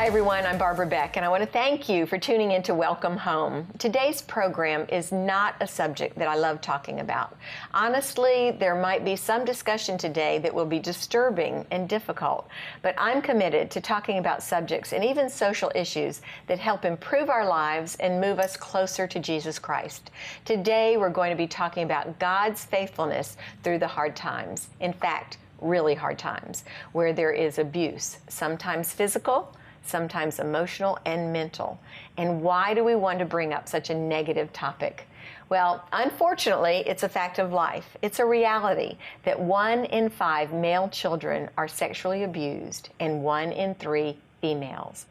everyone, I'm Barbara Beck, and I want to thank you for tuning in to Welcome Home. Today's program is not a subject that I love talking about. Honestly, there might be some discussion today that will be disturbing and difficult, but I'm committed to talking about subjects and even social issues that help improve our lives and move us closer to Jesus Christ. Today, we're going to be talking about God's faithfulness through the hard times. In fact, really hard times, where there is abuse, sometimes physical, sometimes emotional and mental. And why do we want to bring up such a negative topic? Well, unfortunately, it's a fact of life. It's a reality that 1 in 5 male children are sexually abused and 1 in 3 females.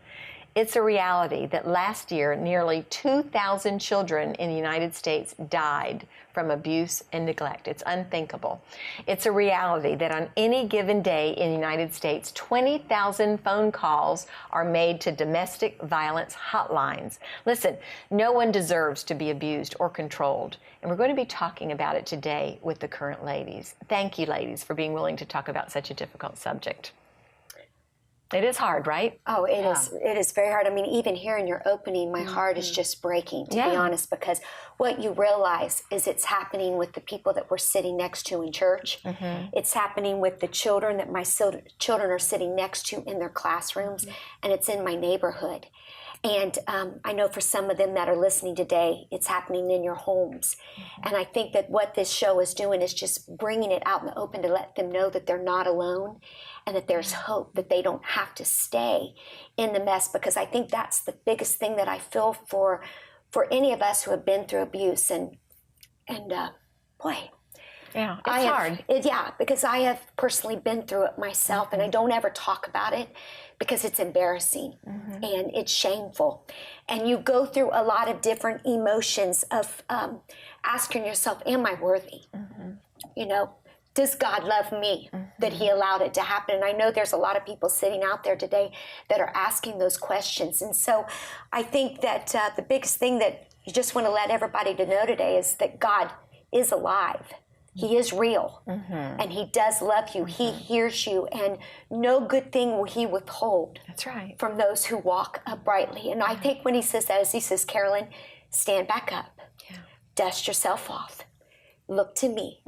It's a reality that last year, nearly 2,000 children in the United States died from abuse and neglect. It's unthinkable. It's a reality that on any given day in the United States, 20,000 phone calls are made to domestic violence hotlines. Listen, no one deserves to be abused or controlled, and we're going to be talking about it today with the current ladies. Thank you, ladies, for being willing to talk about such a difficult subject. It is hard, right? Oh, it is. It is very hard. I mean, even here in your opening, my heart is just breaking, to be honest, because what you realize is it's happening with the people that we're sitting next to in church. It's happening with the children that my children are sitting next to in their classrooms, and it's in my neighborhood. And I know for some of them that are listening today, it's happening in your homes. And I think that what this show is doing is just bringing it out in the open to let them know that they're not alone and that there's hope, that they don't have to stay in the mess. Because I think that's the biggest thing that I feel for any of us who have been through abuse. And boy. Yeah, it's hard. Because I have personally been through it myself, and I don't ever talk about it because it's embarrassing and it's shameful. And you go through a lot of different emotions of asking yourself, am I worthy? You know, does God love me that he allowed it to happen? And I know there's a lot of people sitting out there today that are asking those questions. And so I think that the biggest thing that you just want to let everybody to know today is that God is alive. He is real, and he does love you. He hears you, and no good thing will he withhold. That's right. From those who walk uprightly. And I think when he says that, as he says, Carolyn, stand back up, dust yourself off, look to me,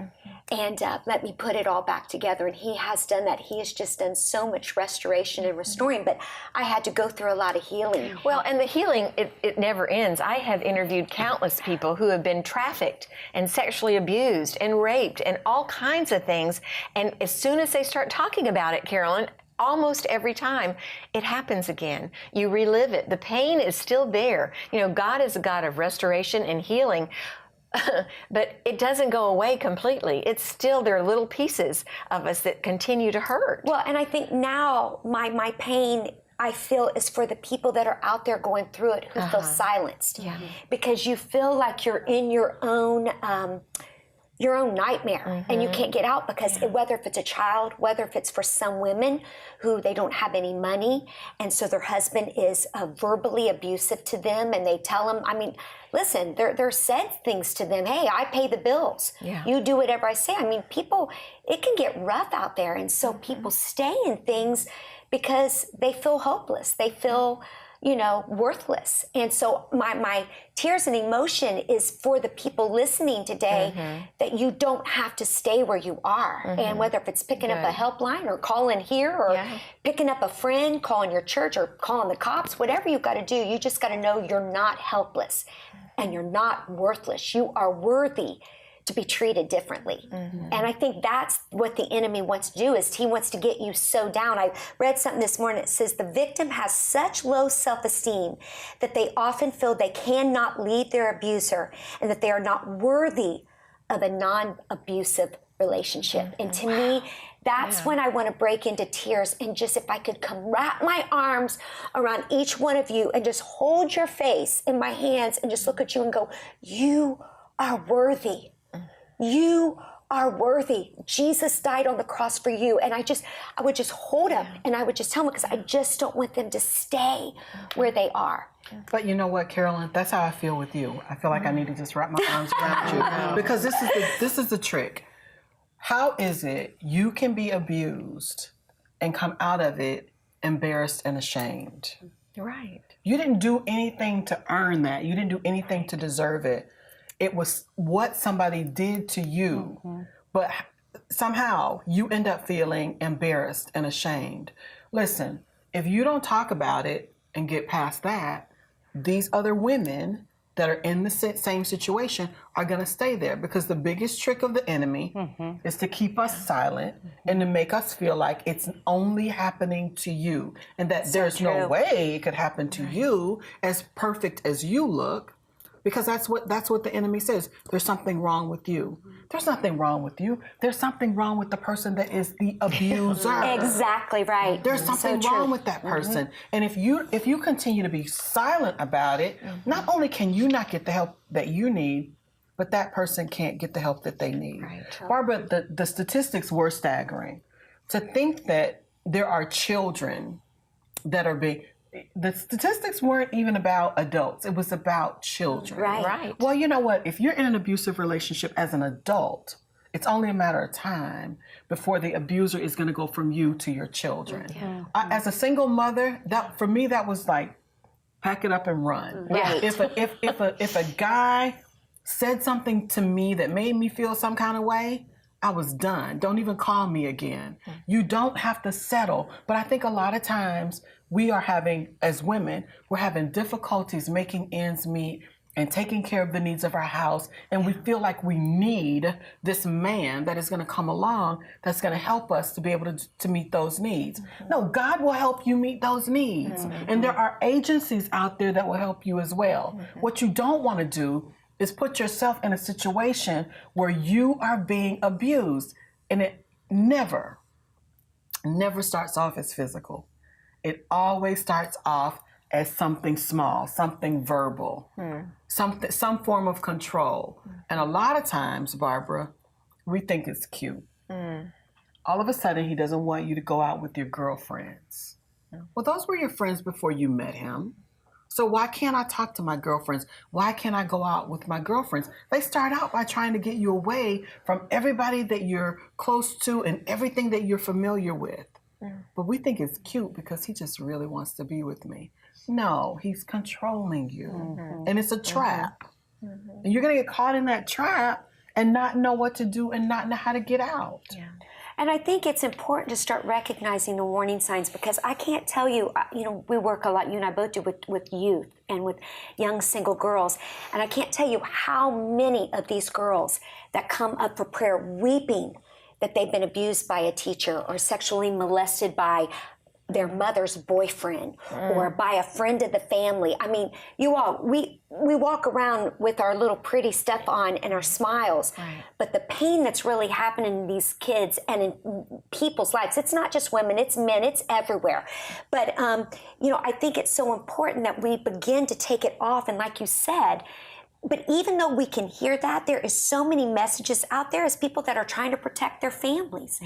and let me put it all back together. And he has done that. He has just done so much restoration and restoring, but I had to go through a lot of healing. Well, and the healing, it never ends. I have interviewed countless people who have been trafficked and sexually abused and raped and all kinds of things. And as soon as they start talking about it, Carolyn, almost every time it happens again. You relive it. The pain is still there. You know, God is a God of restoration and healing. But it doesn't go away completely. It's still, there are little pieces of us that continue to hurt. Well, and I think now my pain, I feel, is for the people that are out there going through it who feel silenced. Because you feel like you're in your own nightmare and you can't get out because whether if it's a child, whether if it's for some women who they don't have any money and so their husband is verbally abusive to them and they tell them, I mean, listen, they're said things to them. Hey, I pay the bills. You do whatever I say. I mean, people, it can get rough out there. And so people stay in things because they feel hopeless. They feel, you know, worthless. And so my tears and emotion is for the people listening today that you don't have to stay where you are. And whether if it's picking up a helpline or calling here or picking up a friend, calling your church or calling the cops, whatever you've got to do, you just got to know you're not helpless and you're not worthless. You are worthy to be treated differently. And I think that's what the enemy wants to do, is he wants to get you so down. I read something this morning that says the victim has such low self-esteem that they often feel they cannot leave their abuser and that they are not worthy of a non-abusive relationship. And to me, that's when I want to break into tears and just, if I could come wrap my arms around each one of you and just hold your face in my hands and just look at you and go, you are worthy. You are worthy. Jesus died on the cross for you. And I would just hold them and I would just tell them, because I just don't want them to stay where they are. But you know what, Carolyn? That's how I feel with you. I feel like I need to just wrap my arms around you, because this is the trick. How is it you can be abused and come out of it embarrassed and ashamed? Right. You didn't do anything to earn that. You didn't do anything to deserve it. It was what somebody did to you. But somehow you end up feeling embarrassed and ashamed. Listen, if you don't talk about it and get past that, these other women that are in the same situation are going to stay there, because the biggest trick of the enemy is to keep us silent and to make us feel like it's only happening to you, and that there's no way it could happen to you as perfect as you look. Because that's what the enemy says. There's something wrong with you. There's nothing wrong with you. There's something wrong with the person that is the abuser. Exactly right. There's something wrong with that person. And if you continue to be silent about it, not only can you not get the help that you need, but that person can't get the help that they need. Right. Barbara, the statistics were staggering. To think that there are children that are being... The statistics weren't even about adults. It was about children. Right. Well, you know what? If you're in an abusive relationship as an adult, it's only a matter of time before the abuser is going to go from you to your children. Yeah. As a single mother, that for me, that was like, pack it up and run. Right. If a guy said something to me that made me feel some kind of way, I was done. Don't even call me again. You don't have to settle. But I think a lot of times we are having, as women, we're having difficulties making ends meet and taking care of the needs of our house. And we feel like we need this man that is going to come along that's going to help us to be able to meet those needs. No, God will help you meet those needs. And there are agencies out there that will help you as well. What you don't want to do is put yourself in a situation where you are being abused. And it never starts off as physical. It always starts off as something small, something verbal, some form of control. And a lot of times, Barbara, we think it's cute. All of a sudden, he doesn't want you to go out with your girlfriends. Well, those were your friends before you met him. So why can't I talk to my girlfriends? Why can't I go out with my girlfriends? They start out by trying to get you away from everybody that you're close to and everything that you're familiar with. But we think it's cute because he just really wants to be with me. No, he's controlling you. And it's a trap. And you're going to get caught in that trap and not know what to do and not know how to get out. Yeah. And I think it's important to start recognizing the warning signs, because I can't tell you, we work a lot, you and I both do, with youth and with young single girls. And I can't tell you how many of these girls that come up for prayer weeping that they've been abused by a teacher or sexually molested by their mother's boyfriend or by a friend of the family. I mean, you all, we walk around with our little pretty stuff on and our smiles, but the pain that's really happening in these kids and in people's lives, it's not just women, it's men, it's everywhere. But, I think it's so important that we begin to take it off. And like you said, but even though we can hear that, there is so many messages out there as people that are trying to protect their families.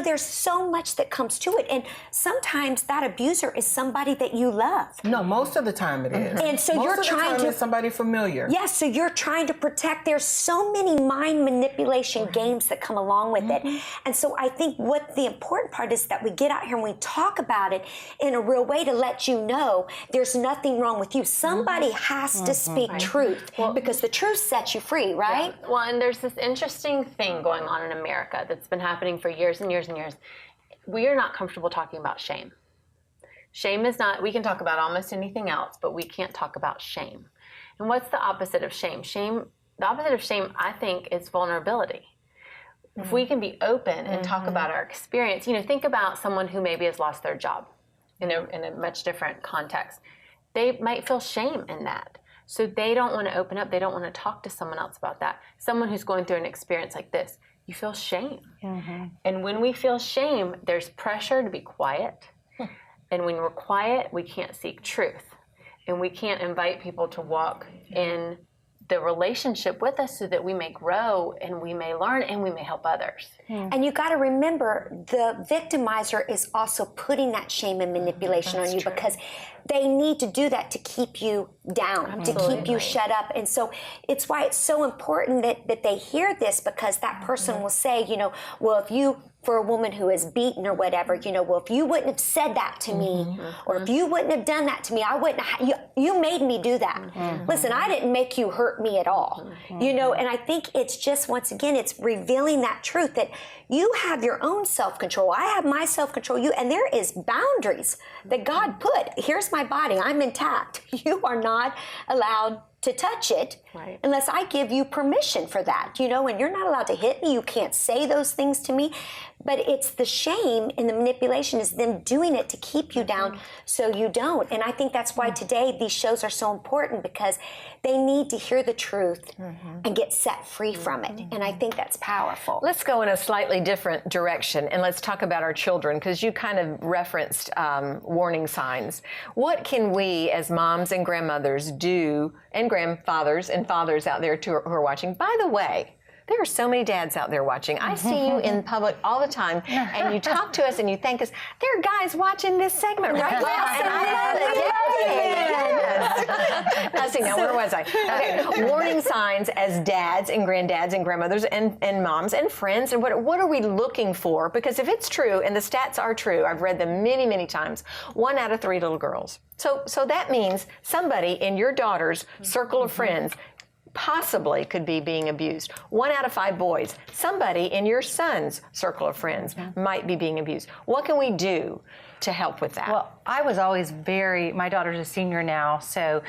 There's so much that comes to it. And sometimes that abuser is somebody that you love. No, most of the time it is. And so you're trying to... it's somebody familiar. Yes, so you're trying to protect. There's so many mind manipulation games that come along with it. And so I think what the important part is that we get out here and we talk about it in a real way to let you know there's nothing wrong with you. Somebody has to speak truth. Because the truth sets you free, right? Yeah. Well, and there's this interesting thing going on in America that's been happening for years and years and years. We are not comfortable talking about shame. Shame is not, we can talk about almost anything else, but we can't talk about shame. And what's the opposite of shame? The opposite of shame, I think, is vulnerability. If we can be open and talk about our experience, think about someone who maybe has lost their job in a much different context. They might feel shame in that. So they don't want to open up. They don't want to talk to someone else about that. Someone who's going through an experience like this, you feel shame. And when we feel shame, there's pressure to be quiet. And when we're quiet, we can't seek truth. And we can't invite people to walk in the relationship with us so that we may grow and we may learn and we may help others. And you got to remember, the victimizer is also putting that shame and manipulation on you because they need to do that to keep you down, to keep you shut up. And so it's why it's so important that they hear this, because that person will say, well, if you for a woman who is beaten or whatever, well, if you wouldn't have said that to me, or if you wouldn't have done that to me, I wouldn't you made me do that. Listen, I didn't make you hurt me at all. And I think it's just, once again, it's revealing that truth that you have your own self-control. I have my self-control. And there is boundaries that God put. Here's my body. I'm intact. You are not allowed to touch it unless I give you permission for that, and you're not allowed to hit me. You can't say those things to me. But it's the shame and the manipulation is them doing it to keep you down so you don't. And I think that's why today these shows are so important, because they need to hear the truth and get set free from it. And I think that's powerful. Let's go in a slightly different direction and let's talk about our children, because you kind of referenced warning signs. What can we as moms and grandmothers do, and grandfathers and fathers out there who are watching? By the way, there are so many dads out there watching. I see you in public all the time, and you talk to us and you thank us. There are guys watching this segment right now, and I love it. Yes. Now, see, now where was I? Okay. Warning signs as dads and granddads and grandmothers and moms and friends, and what are we looking for? Because if it's true, and the stats are true, I've read them many, many times, 1 out of 3 little girls. So that means somebody in your daughter's circle of friends possibly could be being abused. 1 out of 5 boys, somebody in your son's circle of friends might be being abused. What can we do to help with that? Well, I was always my daughter's a senior now, so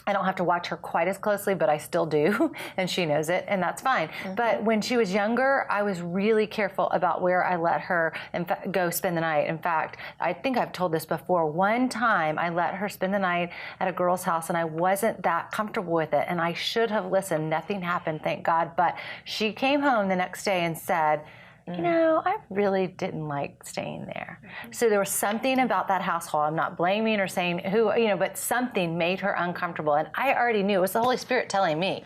I don't have to watch her quite as closely, but I still do, and she knows it, and that's fine. But when she was younger, I was really careful about where I let her go spend the night. In fact, I think I've told this before. One time, I let her spend the night at a girl's house, and I wasn't that comfortable with it, and I should have listened. Nothing happened, thank God. But she came home the next day and said, I really didn't like staying there. So there was something about that household. I'm not blaming or saying who, but something made her uncomfortable. And I already knew. It was the Holy Spirit telling me.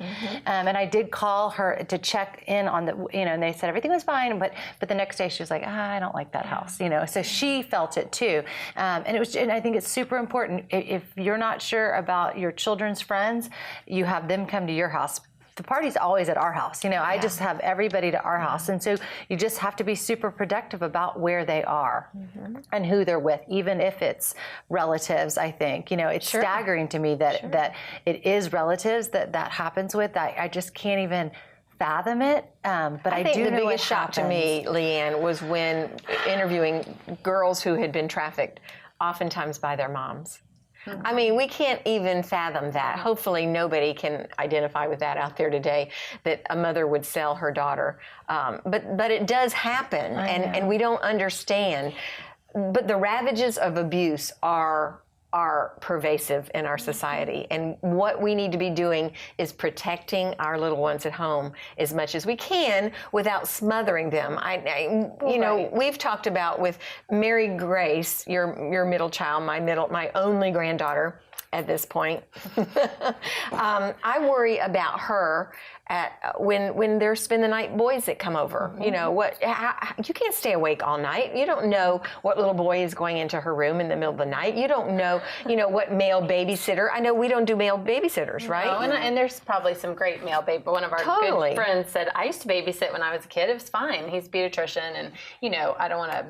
And I did call her to check in on and they said everything was fine. But the next day she was like, I don't like that house, So she felt it too. And I think it's super important. If you're not sure about your children's friends, you have them come to your house. The party's always at our house. I just have everybody to our house. And so you just have to be super protective about where they are and who they're with, even if it's relatives, I think. It's staggering to me that it is relatives that happens with. I just can't even fathom it. But I do know the biggest shock to me, Leanne, was when interviewing girls who had been trafficked, oftentimes by their moms. I mean, we can't even fathom that. Hopefully nobody can identify with that out there today, that a mother would sell her daughter. But it does happen, and we don't understand. But the ravages of abuse are pervasive in our society. And what we need to be doing is protecting our little ones at home as much as we can without smothering them. We've talked about with Mary Grace, your middle child, my only granddaughter at this point. I worry about her when there's spend the night boys that come over. You can't stay awake all night. You don't know what little boy is going into her room in the middle of the night. You don't know, what male babysitter. I know we don't do male babysitters, right? No, and there's probably some great male baby. One of our good friends said, I used to babysit when I was a kid. It was fine. He's a pediatrician, and I don't want to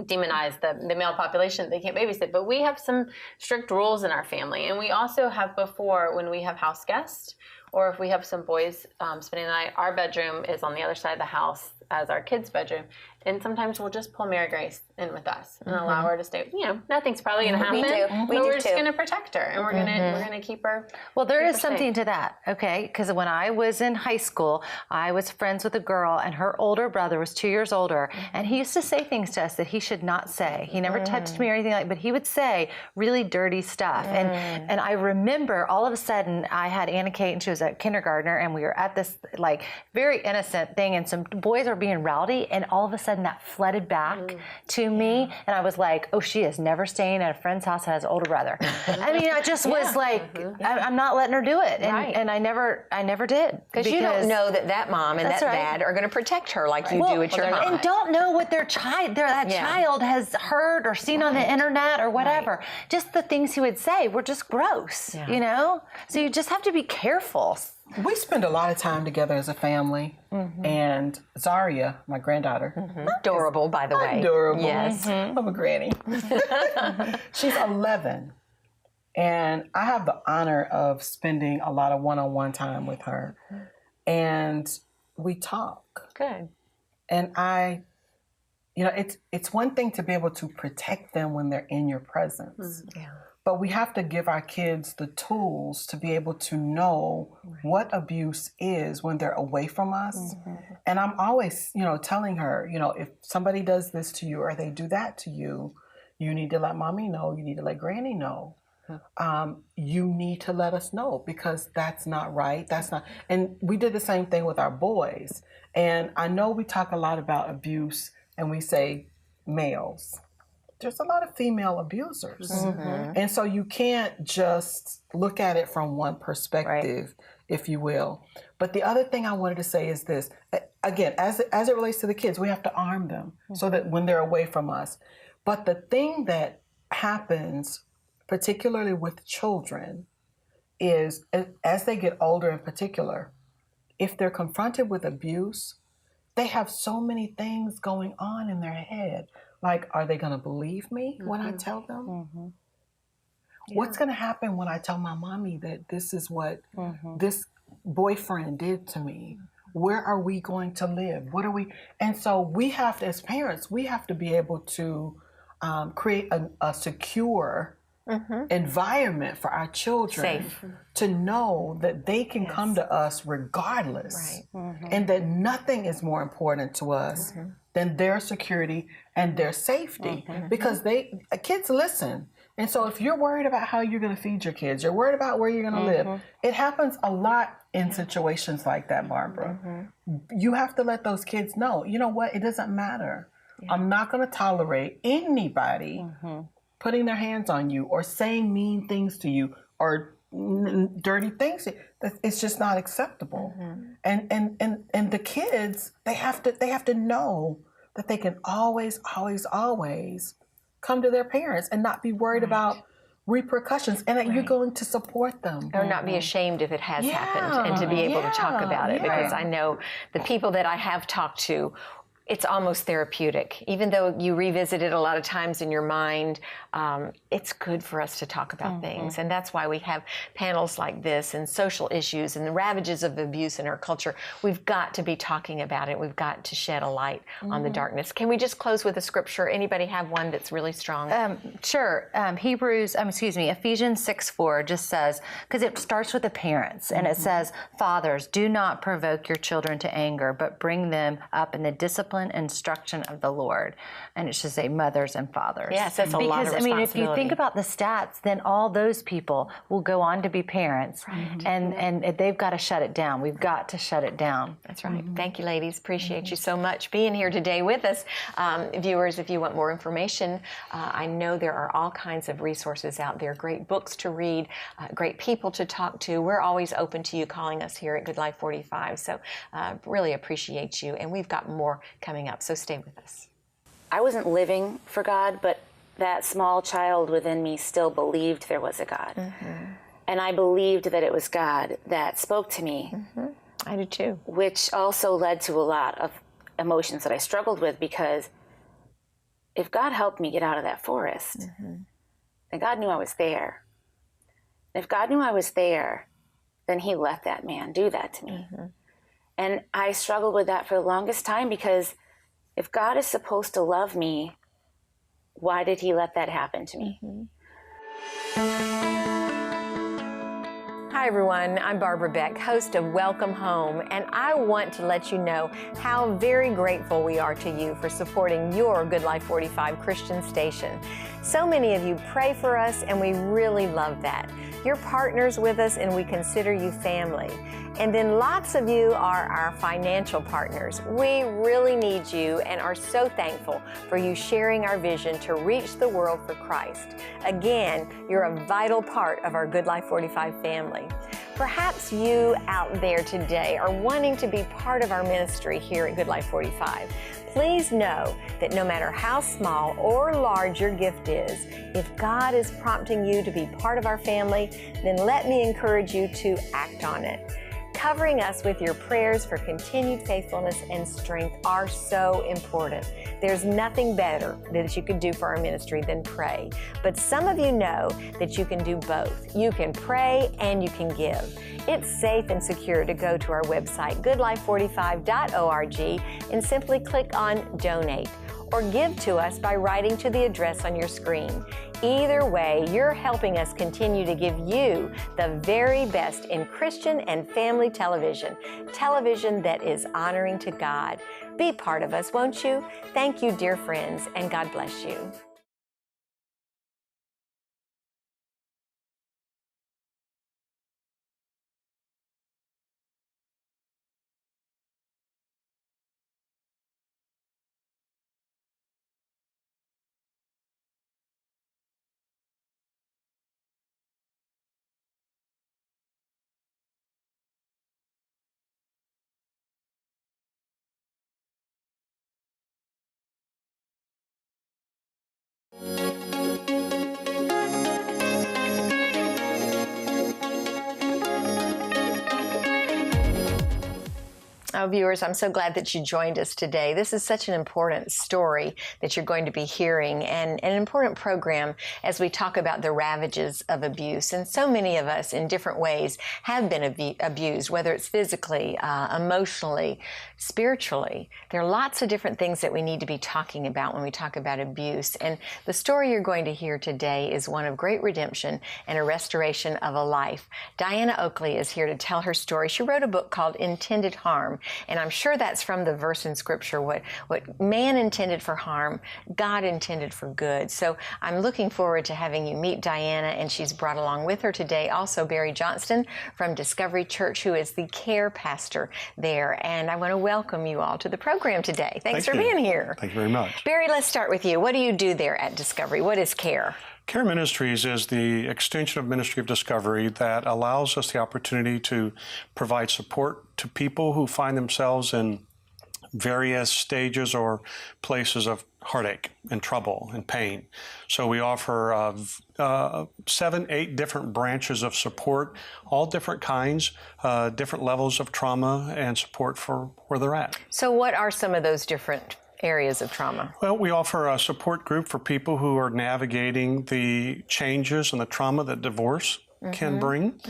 demonize the male population. They can't babysit, but we have some strict rules in our family. And we also have, before, when we have house guests, or if we have some boys spending the night, our bedroom is on the other side of the house as our kids' bedroom. And sometimes we'll just pull Mary Grace in with us and allow her to stay. Nothing's probably going to happen. But we're just going to protect her, and we're going to keep her. Well, there is something to that, okay? Because when I was in high school, I was friends with a girl, and her older brother was 2 years older, and he used to say things to us that he should not say. He never touched me or anything like, but he would say really dirty stuff. And I remember all of a sudden I had Anna Kate, and she was a kindergartner, and we were at this very innocent thing, and some boys are being rowdy, and all of a sudden that flooded back to me, and I was like, oh, she is never staying at a friend's house that has an older brother. I mean, I just was like, I'm not letting her do it, and I never did. Because you don't know that mom and that dad are going to protect her like you do at your home. And don't know what that child has heard or seen on the internet or whatever. Just the things he would say were just gross, So you just have to be careful. We spend a lot of time together as a family, and Zaria, my granddaughter, Adorable, by the way. adorable. Yes. I'm a granny. She's 11, and I have the honor of spending a lot of one-on-one time with her, and we talk. Good. And it's one thing to be able to protect them when they're in your presence. Yeah. But we have to give our kids the tools to be able to know what abuse is when they're away from us. And I'm always, telling her, if somebody does this to you or they do that to you, you need to let mommy know, you need to let granny know. You need to let us know because that's not right. And we did the same thing with our boys. And I know we talk a lot about abuse and we say males. There's a lot of female abusers. And so you can't just look at it from one perspective, if you will. But the other thing I wanted to say is this. Again, as it relates to the kids, we have to arm them so that when they're away from us. But the thing that happens, particularly with children, is as they get older in particular, if they're confronted with abuse, they have so many things going on in their head. Like, are they going to believe me when I tell them? What's going to happen when I tell my mommy that this is what this boyfriend did to me? Where are we going to live? What are we? And so we have to, as parents, we have to be able to create a secure environment for our children to know that they can come to us regardless, and that nothing is more important to us than their security and their safety, because kids listen. And so if you're worried about how you're going to feed your kids, you're worried about where you're going to live, it happens a lot in situations like that, Barbara. You have to let those kids know, you know what, it doesn't matter. I'm not going to tolerate anybody putting their hands on you or saying mean things to you or dirty things. It's just not acceptable. And the kids, they have to know that they can always come to their parents and not be worried about repercussions, and that you're going to support them. Or not be ashamed if it has happened, and to be able to talk about it, because I know the people that I have talked to, it's almost therapeutic. Even though you revisit it a lot of times in your mind, it's good for us to talk about things. And that's why we have panels like this and social issues and the ravages of abuse in our culture. We've got to be talking about it. We've got to shed a light on the darkness. Can we just close with a scripture? Anybody have one that's really strong? Sure. Ephesians 6:4 just says, because it starts with the parents, and it says, "Fathers, do not provoke your children to anger, but bring them up in the discipline and instruction of the Lord." And it should say mothers and fathers. Yes, that's a lot of responsibility. If you think about the stats, then all those people will go on to be parents, and they've got to shut it down. We've got to shut it down. That's right. Thank you, ladies. Appreciate you so much being here today with us. Viewers, if you want more information, I know there are all kinds of resources out there, great books to read, great people to talk to. We're always open to you calling us here at Good Life 45. So really appreciate you. And we've got more coming up. So stay with us. I wasn't living for God, but that small child within me still believed there was a God. And I believed that it was God that spoke to me. I do too. Which also led to a lot of emotions that I struggled with, because if God helped me get out of that forest, then God knew I was there. If God knew I was there, then he let that man do that to me. And I struggled with that for the longest time, because if God is supposed to love me, why did he let that happen to me? Hi everyone, I'm Barbara Beck, host of Welcome Home, and I want to let you know how very grateful we are to you for supporting your Good Life 45 Christian station. So many of you pray for us, and we really love that. You're partners with us, and we consider you family. And then lots of you are our financial partners. We really need you and are so thankful for you sharing our vision to reach the world for Christ. Again, you're a vital part of our Good Life 45 family. Perhaps you out there today are wanting to be part of our ministry here at Good Life 45. Please know that no matter how small or large your gift is, if God is prompting you to be part of our family, then let me encourage you to act on it. covering us with your prayers for continued faithfulness and strength are so important. There's nothing better that you could do for our ministry than pray. But some of you know that you can do both. You can pray and you can give. It's safe and secure to go to our website, goodlife45.org, and simply click on Donate, or give to us by writing to the address on your screen. Either way, you're helping us continue to give you the very best in Christian and family television that is honoring to God. Be part of us, won't you? Thank you, dear friends, and God bless you. Oh, viewers, I'm so glad that you joined us today. This is such an important story that you're going to be hearing, and an important program as we talk about the ravages of abuse. And so many of us in different ways have been abused, whether it's physically, emotionally, spiritually. There are lots of different things that we need to be talking about when we talk about abuse. And the story you're going to hear today is one of great redemption and a restoration of a life. Diana Oakley is here to tell her story. She wrote a book called Intended Harm. And I'm sure that's from the verse in Scripture, what man intended for harm, God intended for good. So I'm looking forward to having you meet Diana, and she's brought along with her today also Barry Johnston from Discovery Church, who is the care pastor there. And I want to welcome you all to the program today. Thanks for being here. Thank you very much. Barry, let's start with you. What do you do there at Discovery? What is care? Care Ministries is the extension of Ministry of Discovery that allows us the opportunity to provide support to people who find themselves in various stages or places of heartache and trouble and pain. So we offer 7, 8 different branches of support, all different kinds, different levels of trauma and support for where they're at. So what are some of those different areas of trauma? Well, we offer a support group for people who are navigating the changes and the trauma that divorce can bring.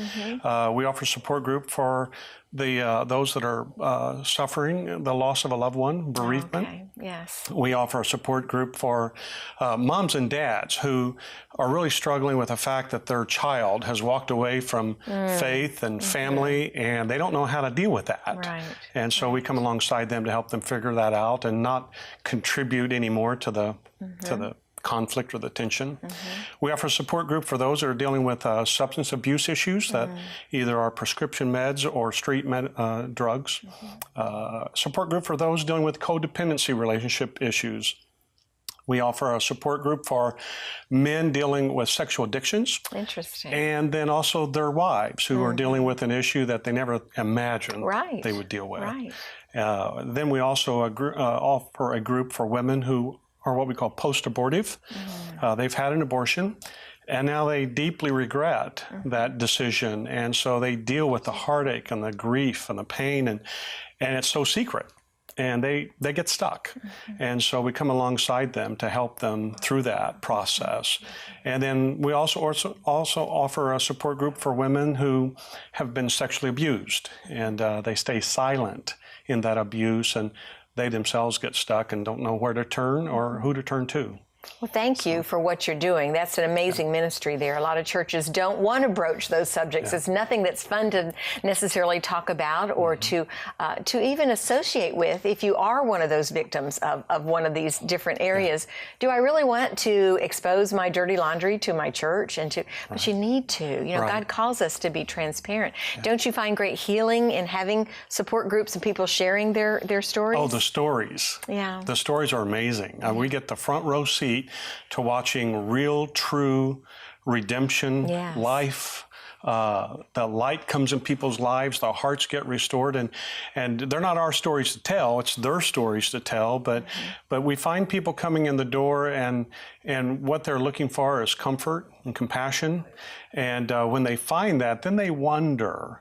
We offer a support group for those that are suffering the loss of a loved one, bereavement. Okay. Yes. We offer a support group for moms and dads who are really struggling with the fact that their child has walked away from faith and family, and they don't know how to deal with that. Right. And so we come alongside them to help them figure that out and not contribute anymore to the conflict or the tension. We offer a support group for those that are dealing with substance abuse issues that either are prescription meds or street drugs. Support group for those dealing with codependency relationship issues. We offer a support group for men dealing with sexual addictions. Interesting. And then also their wives who are dealing with an issue that they never imagined they would deal with. Right. Then we also offer a group for women who are what we call post-abortive. They've had an abortion, and now they deeply regret that decision, and so they deal with the heartache and the grief and the pain, and it's so secret, and they get stuck. And so we come alongside them to help them through that process. And then we also offer a support group for women who have been sexually abused, and they stay silent in that abuse, and they themselves get stuck and don't know where to turn or who to turn to. Well, thank you for what you're doing. That's an amazing ministry there. A lot of churches don't want to broach those subjects. It's nothing that's fun to necessarily talk about or to even associate with if you are one of those victims of one of these different areas. Do I really want to expose my dirty laundry to my church? But you need to. You know, God calls us to be transparent. Don't you find great healing in having support groups and people sharing their stories? Oh, the stories. Yeah. The stories are amazing. We get the front row seat to watching real, true redemption, life. The light comes in people's lives, the hearts get restored, and they're not our stories to tell, it's their stories to tell, but we find people coming in the door, and what they're looking for is comfort and compassion, and when they find that, then they wonder,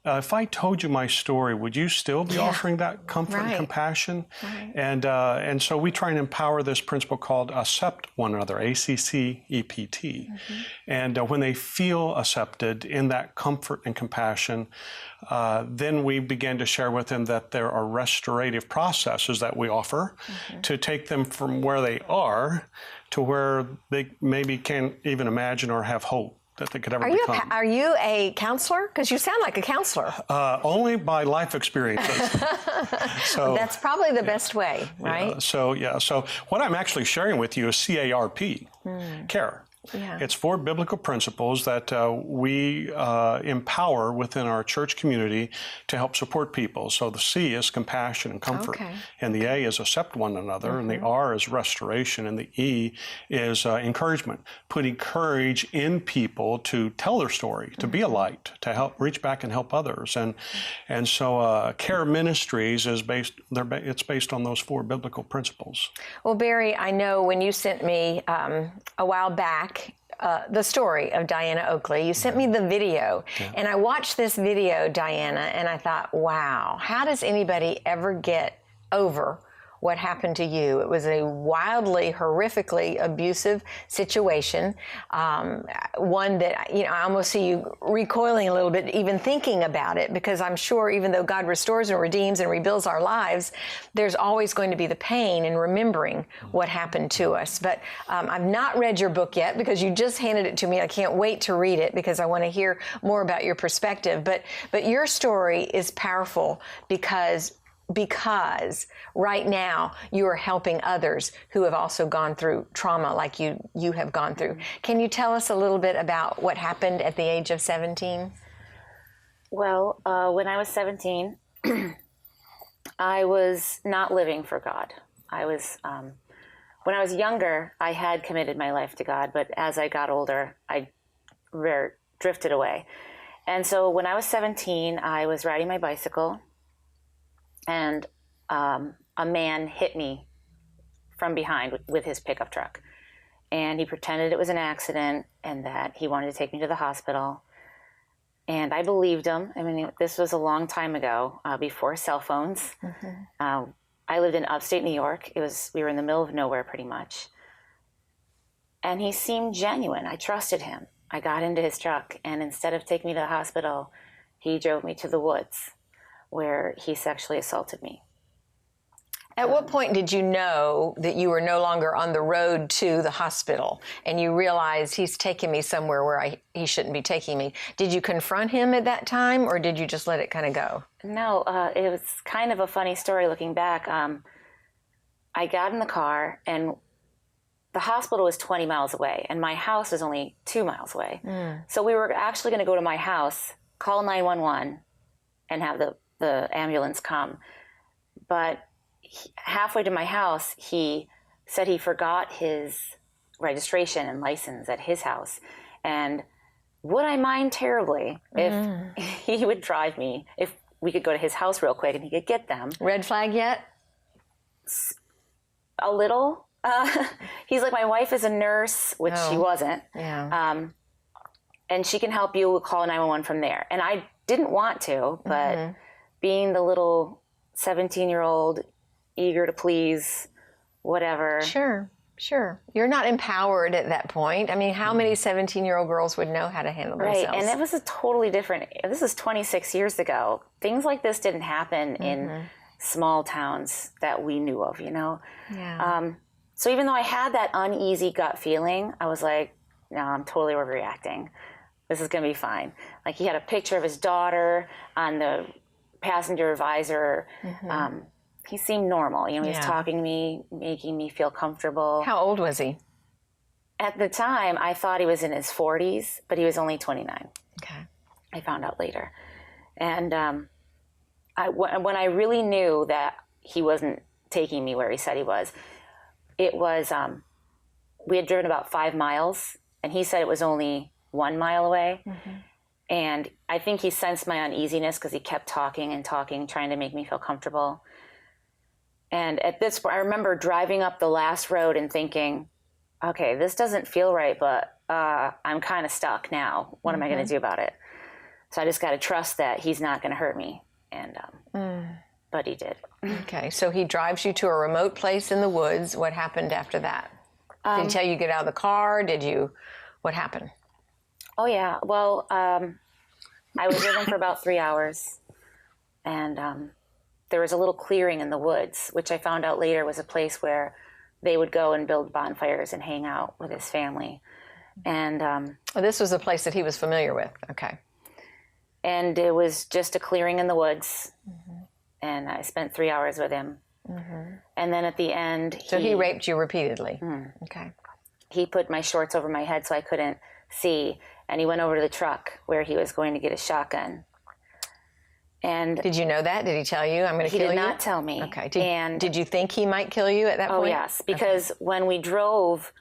if I told you my story, would you still be offering that comfort and compassion? Right. And so we try and empower this principle called accept one another, ACCEPT. And when they feel accepted in that comfort and compassion, then we begin to share with them that there are restorative processes that we offer to take them from where they are to where they maybe can't even imagine or have hope that they could ever become. Are you a counselor? Because you sound like a counselor. Only by life experiences. So that's probably the best way, right? So what I'm actually sharing with you is CARP, care. Yeah. It's 4 biblical principles that we empower within our church community to help support people. So the C is compassion and comfort, and the A is accept one another, and the R is restoration, and the E is encouragement, putting courage in people to tell their story, to be a light, to help reach back and help others. And so Care Ministries is based on those 4 biblical principles. Well, Barry, I know when you sent me a while back the story of Diana Oakley. You sent me the video, and I watched this video, Diana, and I thought, wow, how does anybody ever get over what happened to you? It was a wildly, horrifically abusive situation, one that, I almost see you recoiling a little bit, even thinking about it, because I'm sure even though God restores and redeems and rebuilds our lives, there's always going to be the pain in remembering what happened to us. But I've not read your book yet because you just handed it to me. I can't wait to read it because I want to hear more about your perspective. But your story is powerful because right now you are helping others who have also gone through trauma like you have gone through. Can you tell us a little bit about what happened at the age of 17? Well, when I was 17, I was not living for God. When I was younger, I had committed my life to God, but as I got older, I drifted away. And so when I was 17, I was riding my bicycle, and a man hit me from behind with his pickup truck. And he pretended it was an accident and that he wanted to take me to the hospital. And I believed him. I mean, this was a long time ago, before cell phones. I lived in upstate New York. We were in the middle of nowhere pretty much. And he seemed genuine. I trusted him. I got into his truck, and instead of taking me to the hospital, he drove me to the woods, where he sexually assaulted me. At what point did you know that you were no longer on the road to the hospital and you realized he's taking me somewhere where he shouldn't be taking me? Did you confront him at that time, or did you just let it kind of go? No, it was kind of a funny story looking back. I got in the car, and the hospital was 20 miles away, and my house was only 2 miles away. So we were actually going to go to my house, call 911, and have the ambulance come. But halfway to my house, he said he forgot his registration and license at his house. And would I mind terribly if he would drive me, if we could go to his house real quick and he could get them. Red flag yet? A little. He's like, my wife is a nurse, which she wasn't. Yeah. And she can help you. We'll call 911 from there. And I didn't want to, but being the little 17-year-old, eager to please, whatever. Sure. You're not empowered at that point. I mean, how many 17-year-old girls would know how to handle themselves? Right, and it was a totally different, this is 26 years ago. Things like this didn't happen in small towns that we knew of, Yeah. So even though I had that uneasy gut feeling, I was like, no, I'm totally overreacting. This is going to be fine. Like, he had a picture of his daughter on the passenger visor. He seemed normal. He was talking to me, making me feel comfortable. How old was he? At the time, I thought he was in his 40s, but he was only 29. Okay. I found out later. And when I really knew that he wasn't taking me where he said he was, it was, we had driven about 5 miles, and he said it was only 1 mile away. And I think he sensed my uneasiness because he kept talking and talking, trying to make me feel comfortable. And at this point, I remember driving up the last road and thinking, okay, this doesn't feel right, but I'm kind of stuck now. What am I going to do about it? So I just got to trust that he's not going to hurt me. And, but he did. Okay, so he drives you to a remote place in the woods. What happened after that? Did he tell you to get out of the car? What happened? Oh, yeah. Well, I was with him for about 3 hours. And there was a little clearing in the woods, which I found out later was a place where they would go and build bonfires and hang out with his family. And This was a place that he was familiar with. Okay. And it was just a clearing in the woods. And I spent 3 hours with him. And then at the end, So he raped you repeatedly. Okay. he put my shorts over my head so I couldn't see. And he went over to the truck where he was going to get a shotgun. And Did you know that? Did he tell you, I'm going to kill you? he did not tell me. Okay. And Did you think he might kill you at that point? oh, yes, because when we drove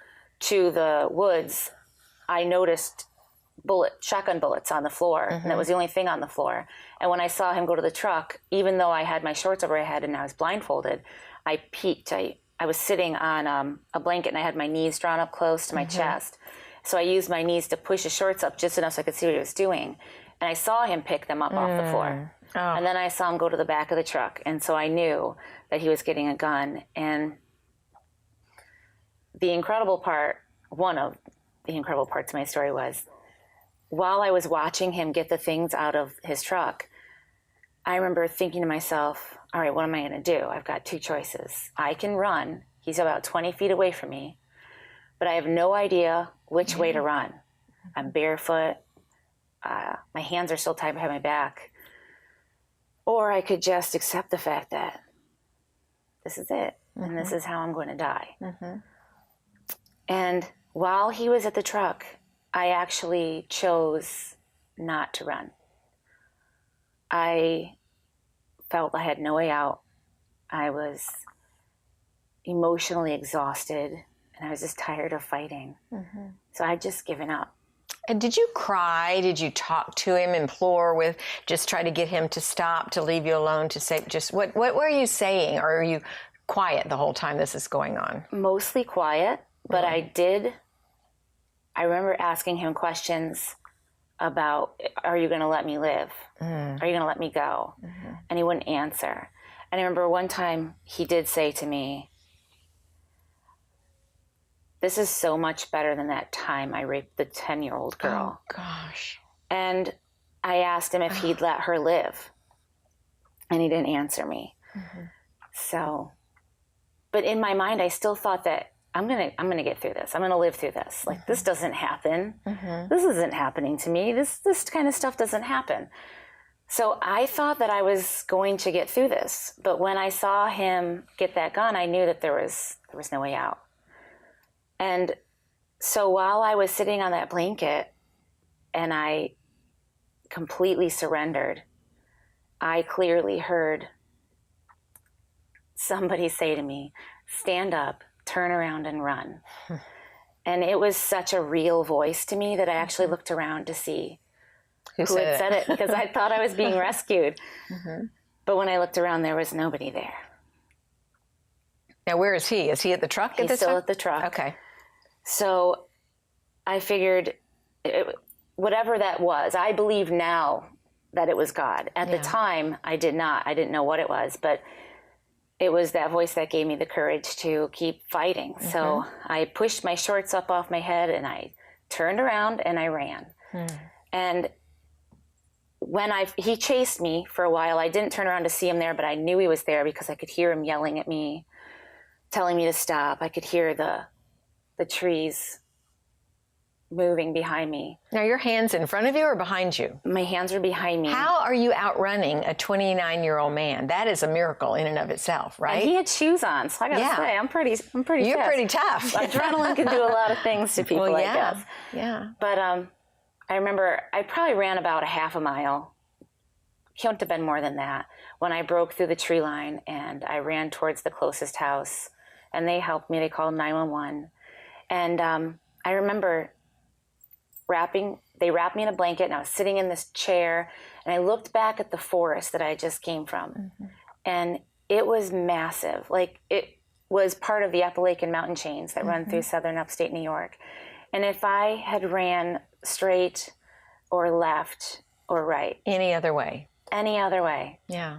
to the woods, I noticed shotgun bullets on the floor, and that was the only thing on the floor. And when I saw him go to the truck, even though I had my shorts over my head and I was blindfolded, I peeked. I was sitting on a blanket, and I had my knees drawn up close to my chest. So I used my knees to push his shorts up just enough so I could see what he was doing. And I saw him pick them up off the floor. Oh. And then I saw him go to the back of the truck. And so I knew that he was getting a gun. And the incredible part, one of the incredible parts of my story was, while I was watching him get the things out of his truck, I remember thinking to myself, all right, what am I going to do? I've got two choices. I can run. He's about 20 feet away from me, but I have no idea which way to run. I'm barefoot. My hands are still tied behind my back. Or I could just accept the fact that this is it, and this is how I'm going to die. And while he was at the truck, I actually chose not to run. I felt I had no way out. I was emotionally exhausted, and I was just tired of fighting. So I'd just given up. And did you cry? Did you talk to him, implore with, just try to get him to stop, to leave you alone, to say, just what were you saying? Or are you quiet the whole time this is going on? Mostly quiet, but I remember asking him questions about, are you going to let me live? Are you going to let me go? And he wouldn't answer. And I remember one time he did say to me, this is so much better than that time I raped the 10-year-old girl. Oh, gosh. And I asked him if he'd let her live. And he didn't answer me. So, but in my mind, I still thought that I'm gonna get through this. I'm gonna live through this. Like, this doesn't happen. This isn't happening to me. This kind of stuff doesn't happen. So I thought that I was going to get through this. But when I saw him get that gun, I knew that there was no way out. And so while I was sitting on that blanket and I completely surrendered, I clearly heard somebody say to me, stand up, turn around and run. And it was such a real voice to me that I actually looked around to see who had said it, because I thought I was being rescued. But when I looked around, there was nobody there. Now, where is he? Is he at the truck at He's this still time? at the truck. Okay. So I figured whatever that was, I believe now that it was God. At the time, I did not. I didn't know what it was, but it was that voice that gave me the courage to keep fighting. So I pushed my shorts up off my head and I turned around and I ran. And when he chased me for a while, I didn't turn around to see him there, but I knew he was there because I could hear him yelling at me, telling me to stop. I could hear the trees moving behind me. Now, your hands in front of you or behind you? My hands were behind me. How are you outrunning a 29-year-old man? That is a miracle in and of itself, right? And he had shoes on, so I gotta say, I'm pretty You're fast. pretty tough. Adrenaline can do a lot of things to people, I guess. Yeah. But I remember I probably ran about a half a mile. Couldn't have been more than that, when I broke through the tree line and I ran towards the closest house. And they helped me. They called 911. And I remember they wrapped me in a blanket, and I was sitting in this chair, and I looked back at the forest that I just came from. And it was massive. Like, it was part of the Appalachian mountain chains that run through southern upstate New York. And if I had ran straight or left, or right Any other way. any other way. Yeah.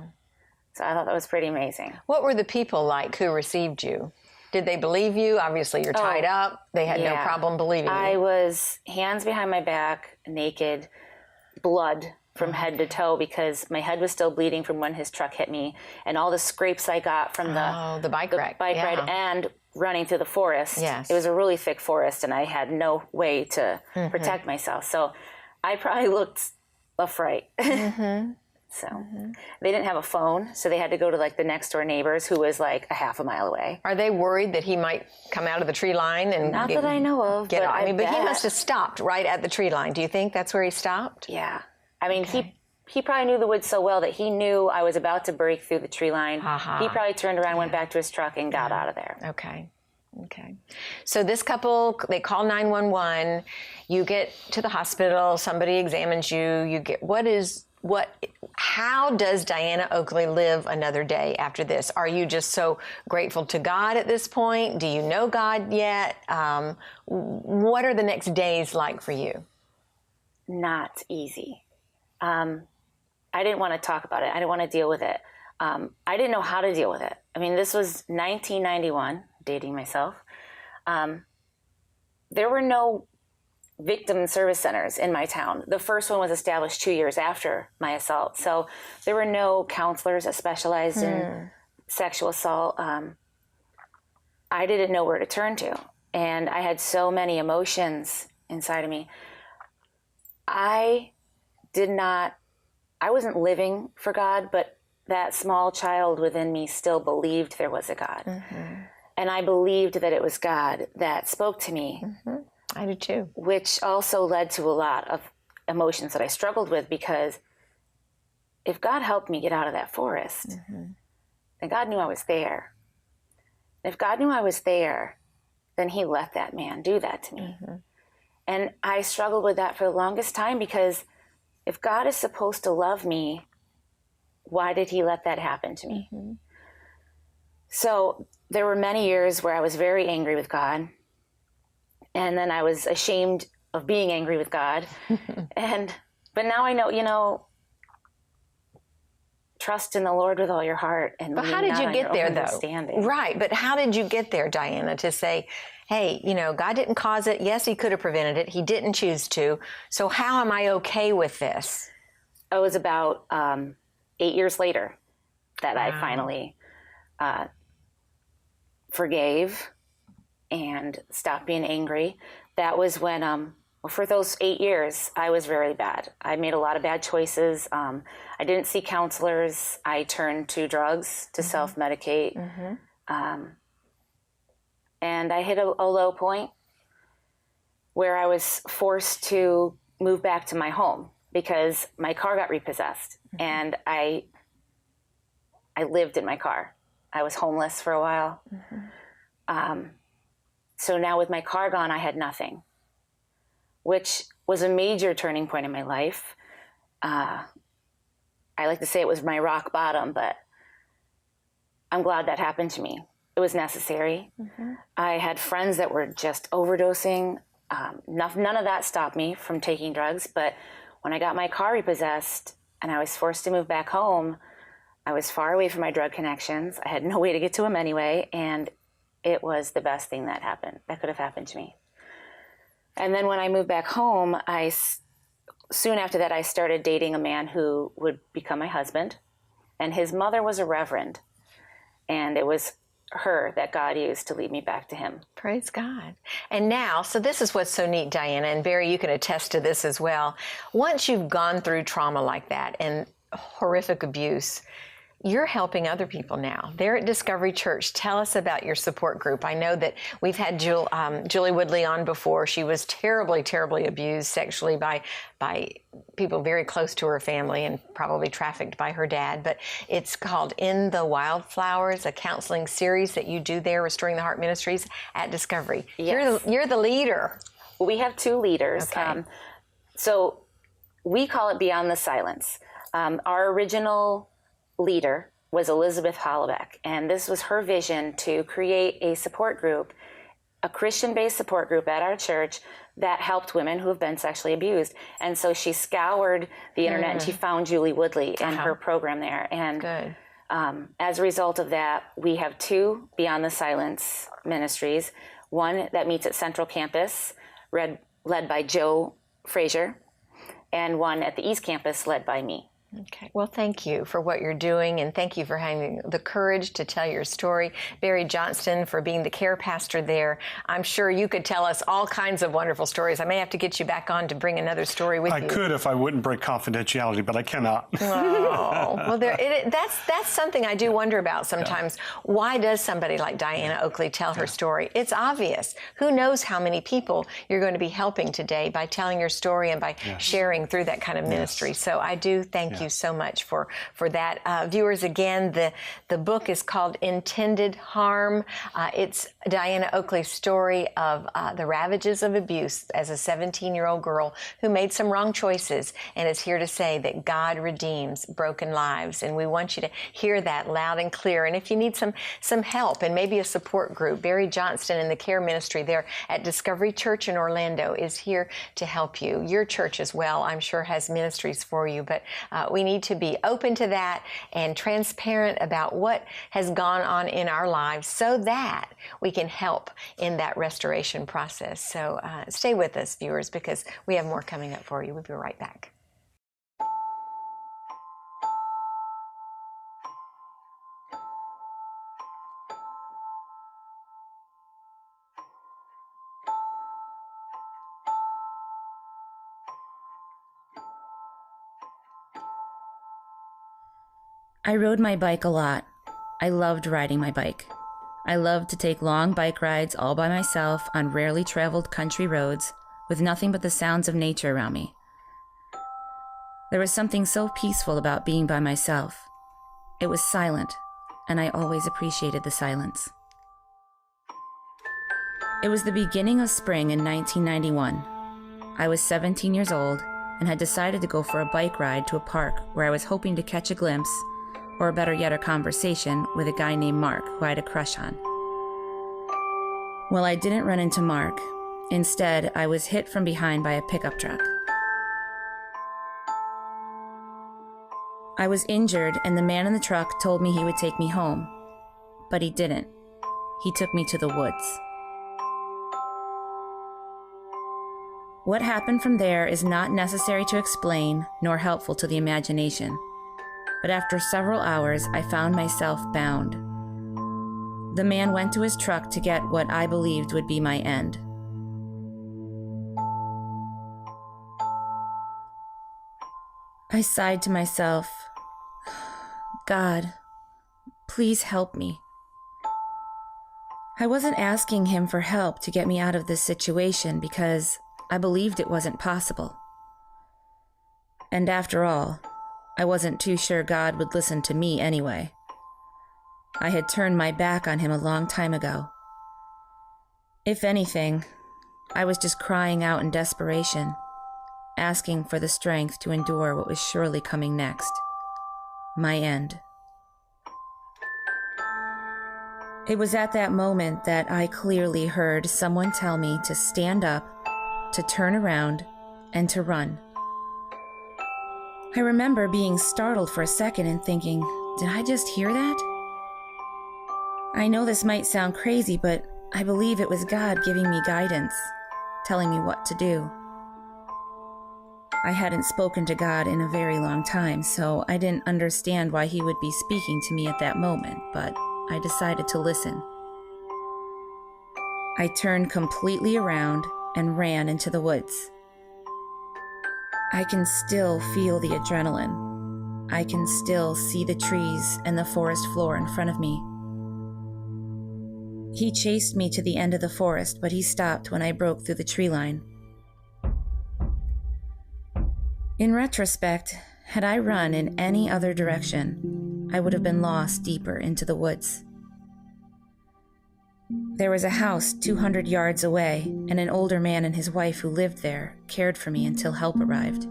So I thought that was pretty amazing. What were the people like who received you? Did they believe you? Obviously, you're tied up. They had no problem believing you. I was hands behind my back, naked, blood from head to toe because my head was still bleeding from when his truck hit me, and all the scrapes I got from the bike wreck. ride and running through the forest. Yes. It was a really thick forest, and I had no way to protect myself. So I probably looked a fright. So they didn't have a phone, so they had to go to like the next door neighbors who was like a half a mile away. Are they worried that he might come out of the tree line and Not that I know of, get but off? I But he bet. must have stopped right at the tree line. Do you think that's where he stopped? Yeah. I mean, he probably knew the woods so well that he knew I was about to break through the tree line. He probably turned around, went back to his truck, and got out of there. Okay. Okay. So this couple, they call 911. You get to the hospital. Somebody examines you. You get how does Diana Oakley live another day after this? Are you just so grateful to God at this point? Do you know God yet? What are the next days like for you? Not easy. I didn't want to talk about it. I didn't want to deal with it. I didn't know how to deal with it. I mean, this was 1991, dating myself. There were no victim service centers in my town. The first one was established 2 years after my assault. So there were no counselors that specialized in sexual assault. I didn't know where to turn to. And I had so many emotions inside of me. I wasn't living for God, but that small child within me still believed there was a God. And I believed that it was God that spoke to me. I do too. Which also led to a lot of emotions that I struggled with, because if God helped me get out of that forest, then God knew I was there. If God knew I was there, then he let that man do that to me. And I struggled with that for the longest time, because if God is supposed to love me, why did he let that happen to me? So there were many years where I was very angry with God. And then I was ashamed of being angry with God. But now I know, trust in the Lord with all your heart. And but how did you get there, though? Right. But how did you get there, Diana, to say, hey, God didn't cause it. Yes, he could have prevented it. He didn't choose to. So how am I okay with this? It was about 8 years later that I finally forgave and stopped being angry. That was when, for those 8 years, I was very bad. I made a lot of bad choices. I didn't see counselors. I turned to drugs to self-medicate. And I hit a low point where I was forced to move back to my home because my car got repossessed. And I lived in my car. I was homeless for a while. So now with my car gone, I had nothing, which was a major turning point in my life. I like to say it was my rock bottom, but I'm glad that happened to me. It was necessary. I had friends that were just overdosing. None of that stopped me from taking drugs, but when I got my car repossessed and I was forced to move back home, I was far away from my drug connections. I had no way to get to them anyway, and it was the best thing that could have happened to me. And then when I moved back home, soon after that, I started dating a man who would become my husband, and his mother was a reverend, and it was her that God used to lead me back to him. Praise God. And now, so this is what's so neat, Diana, and Barry, you can attest to this as well. Once you've gone through trauma like that and horrific abuse, you're helping other people now. They're at Discovery Church. Tell us about your support group. I know that we've had Julie Woodley on before. She was terribly, terribly abused sexually by people very close to her family and probably trafficked by her dad. But it's called In the Wildflowers, a counseling series that you do there, Restoring the Heart Ministries at Discovery. Yes. You're the leader. We have two leaders. Okay. So we call it Beyond the Silence. Our original leader was Elizabeth Hollaback, and this was her vision to create a support group a Christian-based support group at our church that helped women who have been sexually abused. And so she scoured the internet and she found Julie Woodley and her program there. And Good. As a result of that, we have 2 Beyond the Silence ministries. One that meets at Central Campus, led by Joe Frazier, and one at the East Campus led by me. Okay. Well, thank you for what you're doing, and thank you for having the courage to tell your story. Barry Johnston for being the care pastor there. I'm sure you could tell us all kinds of wonderful stories. I may have to get you back on to bring another story with you. I could if I wouldn't break confidentiality, but I cannot. Oh, well, that's something I do wonder about sometimes. Yeah. Why does somebody like Diana Oakley tell her story? It's obvious. Who knows how many people you're going to be helping today by telling your story and by sharing through that kind of ministry. So I do thank you so much for that. Viewers, again, the book is called Intended Harm. It's Diana Oakley's story of the ravages of abuse as a 17-year-old girl who made some wrong choices and is here to say that God redeems broken lives. And we want you to hear that loud and clear. And if you need some help and maybe a support group, Barry Johnston and the care ministry there at Discovery Church in Orlando is here to help you. Your church as well, I'm sure, has ministries for you, but we need to be open to that and transparent about what has gone on in our lives so that we can help in that restoration process. So stay with us, viewers, because we have more coming up for you. We'll be right back. I rode my bike a lot. I loved riding my bike. I loved to take long bike rides all by myself on rarely traveled country roads with nothing but the sounds of nature around me. There was something so peaceful about being by myself. It was silent, and I always appreciated the silence. It was the beginning of spring in 1991. I was 17 years old and had decided to go for a bike ride to a park where I was hoping to catch a glimpse, or better yet, a conversation with a guy named Mark who I had a crush on. Well, I didn't run into Mark. Instead, I was hit from behind by a pickup truck. I was injured, and the man in the truck told me he would take me home. But he didn't. He took me to the woods. What happened from there is not necessary to explain, nor helpful to the imagination. But after several hours, I found myself bound. The man went to his truck to get what I believed would be my end. I sighed to myself, God, please help me. I wasn't asking him for help to get me out of this situation because I believed it wasn't possible. And after all, I wasn't too sure God would listen to me anyway. I had turned my back on him a long time ago. If anything, I was just crying out in desperation, asking for the strength to endure what was surely coming next. My end. It was at that moment that I clearly heard someone tell me to stand up, to turn around, and to run. I remember being startled for a second and thinking, did I just hear that? I know this might sound crazy, but I believe it was God giving me guidance, telling me what to do. I hadn't spoken to God in a very long time, so I didn't understand why he would be speaking to me at that moment, but I decided to listen. I turned completely around and ran into the woods. I can still feel the adrenaline. I can still see the trees and the forest floor in front of me. He chased me to the end of the forest, but he stopped when I broke through the tree line. In retrospect, had I run in any other direction, I would have been lost deeper into the woods. There was a house 200 yards away, and an older man and his wife who lived there cared for me until help arrived.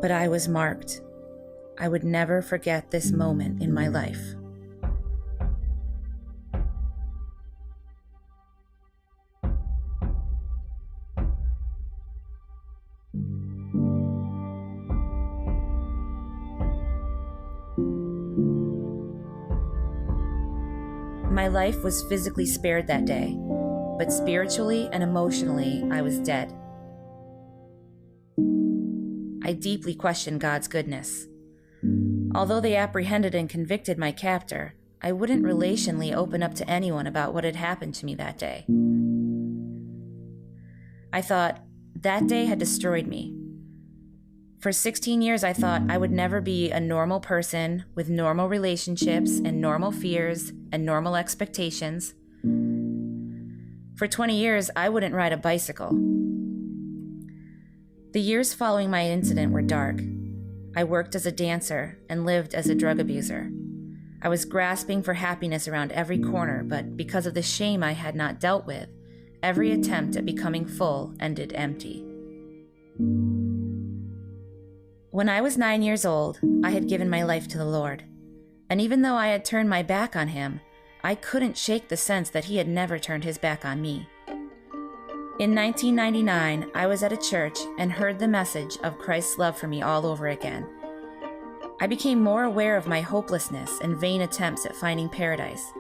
But I was marked. I would never forget this moment in my life. My life was physically spared that day, but spiritually and emotionally, I was dead. I deeply questioned God's goodness. Although they apprehended and convicted my captor, I wouldn't relationally open up to anyone about what had happened to me that day. I thought, that day had destroyed me. For 16 years, I thought I would never be a normal person with normal relationships and normal fears and normal expectations. For 20 years, I wouldn't ride a bicycle. The years following my incident were dark. I worked as a dancer and lived as a drug abuser. I was grasping for happiness around every corner, but because of the shame I had not dealt with, every attempt at becoming full ended empty. When I was 9 years old, I had given my life to the Lord. And even though I had turned my back on him, I couldn't shake the sense that he had never turned his back on me. In 1999, I was at a church and heard the message of Christ's love for me all over again. I became more aware of my hopelessness and vain attempts at finding paradise,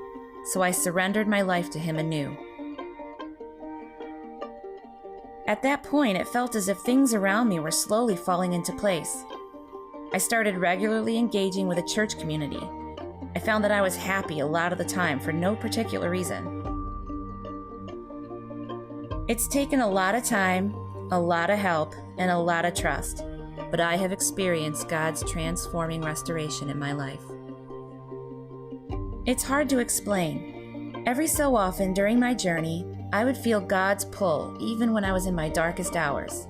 so I surrendered my life to him anew. At that point, it felt as if things around me were slowly falling into place. I started regularly engaging with a church community. I found that I was happy a lot of the time for no particular reason. It's taken a lot of time, a lot of help, and a lot of trust, but I have experienced God's transforming restoration in my life. It's hard to explain. Every so often during my journey, I would feel God's pull even when I was in my darkest hours,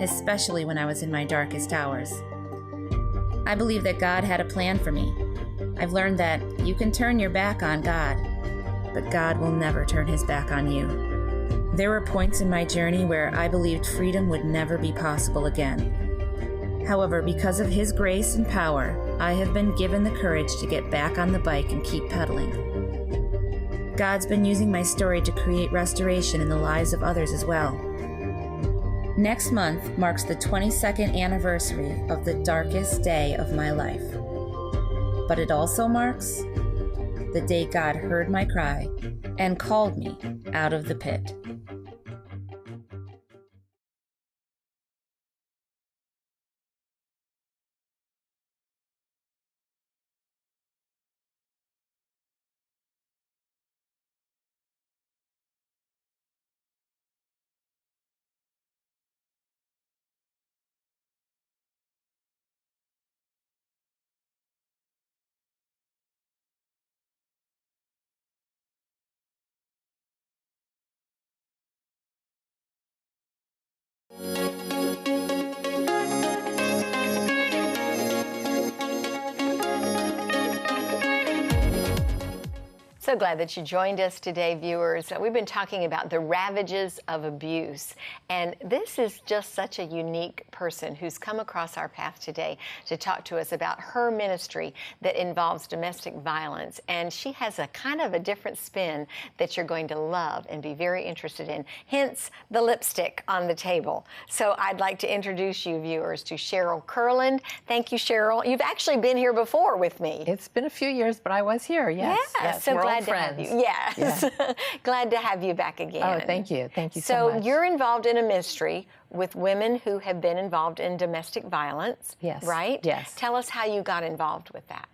especially when I was in my darkest hours. I believe that God had a plan for me. I've learned that you can turn your back on God, but God will never turn his back on you. There were points in my journey where I believed freedom would never be possible again. However, because of his grace and power, I have been given the courage to get back on the bike and keep pedaling. God's been using my story to create restoration in the lives of others as well. Next month marks the 22nd anniversary of the darkest day of my life. But it also marks the day God heard my cry and called me out of the pit. So glad that you joined us today, viewers. We've been talking about the ravages of abuse. And this is just such a unique person who's come across our path today to talk to us about her ministry that involves domestic violence. And she has a kind of a different spin that you're going to love and be very interested in, hence the lipstick on the table. So I'd like to introduce you, viewers, to Cheryl Kurland. Thank you, Cheryl. You've actually been here before with me. It's been a few years, but I was here, yes. Yeah, yes. so We're glad old to friends. have you. Yes. Yeah. Glad to have you back again. Oh, thank you. Thank you so much. So you're involved in a ministry with women who have been involved in domestic violence. Yes. Right? Yes. Tell us how you got involved with that.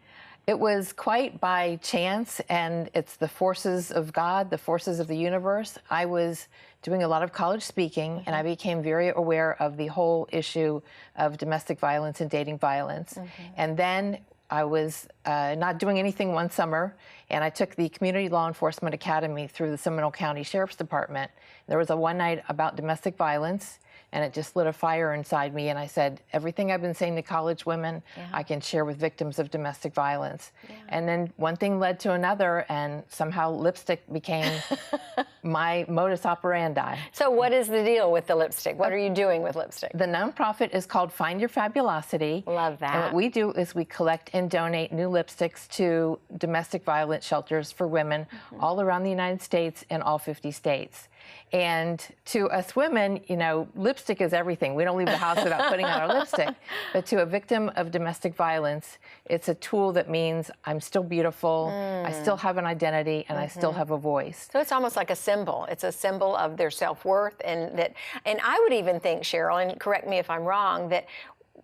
It was quite by chance, and it's the forces of God, the forces of the universe. I was doing a lot of college speaking, and I became very aware of the whole issue of domestic violence and dating violence. And then I was not doing anything one summer, and I took the Community Law Enforcement Academy through the Seminole County Sheriff's Department. There was a one night about domestic violence, and it just lit a fire inside me, and I said, everything I've been saying to college women, I can share with victims of domestic violence. And then one thing led to another, and somehow lipstick became my modus operandi. So what is the deal with the lipstick? What are you doing with lipstick? The nonprofit is called Find Your Fabulosity. Love that. And what we do is we collect and donate new lipsticks to domestic violence shelters for women all around the United States and all 50 states. And to us women, you know, lipstick is everything. We don't leave the house without putting on our lipstick. But to a victim of domestic violence, it's a tool that means I'm still beautiful, I still have an identity, and I still have a voice. So it's almost like a symbol. It's a symbol of their self-worth, and I would even think, Cheryl, and correct me if I'm wrong, that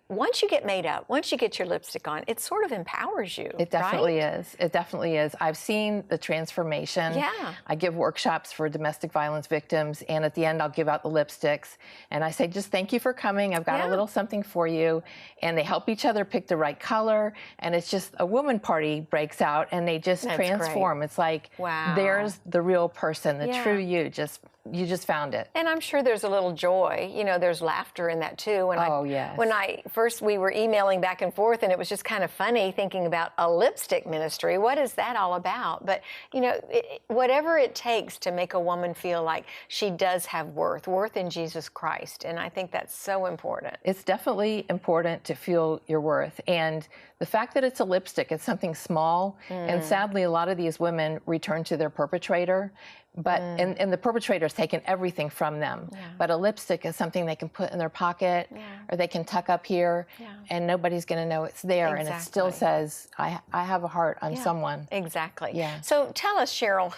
once you get made up, once you get your lipstick on, it sort of empowers you. It definitely right? is. It definitely is. I've seen the transformation. Yeah. I give workshops for domestic violence victims, and at the end, I'll give out the lipsticks. And I say, just thank you for coming. I've got a little something for you. And they help each other pick the right color. And it's just a woman party breaks out, and they just transform. Great. It's like, wow, there's the real person, the true you. You just found it. And I'm sure there's a little joy. You know, there's laughter in that too. When first we were emailing back and forth, and it was just kind of funny thinking about a lipstick ministry. What is that all about? But, you know, whatever it takes to make a woman feel like she does have worth in Jesus Christ. And I think that's so important. It's definitely important to feel your worth. And the fact that it's a lipstick, it's something small. And sadly, a lot of these women return to their perpetrator. But and the perpetrator's taken everything from them. But a lipstick is something they can put in their pocket, or they can tuck up here, and nobody's going to know it's there. And it still says, I have a heart, I'm someone. Exactly. Yeah. So tell us, Cheryl,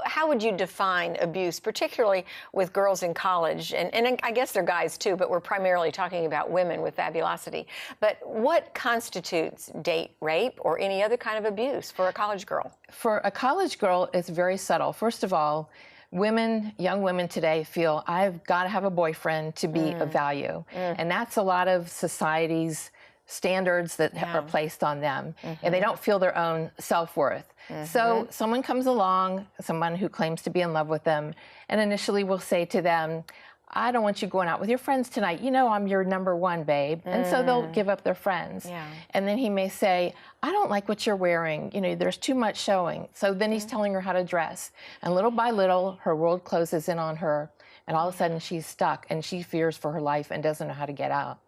how would you define abuse, particularly with girls in college? And I guess they're guys too, but we're primarily talking about women with Fabulosity. But what constitutes date rape or any other kind of abuse for a college girl? For a college girl, it's very subtle. First of all, young women today feel I've got to have a boyfriend to be of value. And that's a lot of society's standards that are placed on them. And they don't feel their own self-worth. So someone comes along, someone who claims to be in love with them, and initially will say to them, I don't want you going out with your friends tonight. You know I'm your number one, babe. And so they'll give up their friends. And then he may say, I don't like what you're wearing. You know, there's too much showing. So then he's telling her how to dress. And little by little, her world closes in on her. And all of a sudden, she's stuck, and she fears for her life and doesn't know how to get out.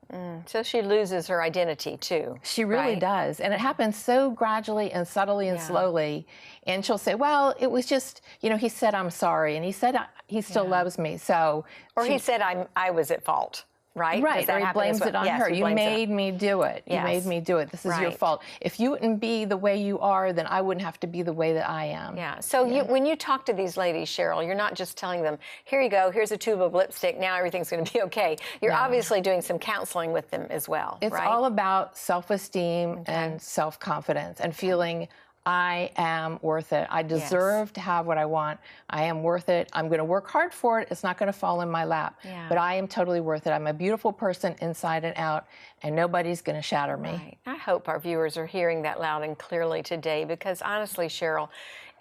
So she loses her identity, too. She really does. And it happens so gradually and subtly and slowly. And she'll say, well, it was just, you know, he said I'm sorry. And he said he still loves me. So, or he said I was at fault. Right? Right, or he blames it on her. You made me do it. You made me do it. This is your fault. If you wouldn't be the way you are, then I wouldn't have to be the way that I am. Yeah. So when you talk to these ladies, Cheryl, you're not just telling them, here you go, here's a tube of lipstick, now everything's going to be okay. You're obviously doing some counseling with them as well, It's all about self-esteem and self-confidence and feeling I am worth it. I deserve to have what I want. I am worth it. I'm going to work hard for it. It's not going to fall in my lap. But I am totally worth it. I'm a beautiful person inside and out, and nobody's going to shatter me. Right. I hope our viewers are hearing that loud and clearly today, because honestly, Cheryl,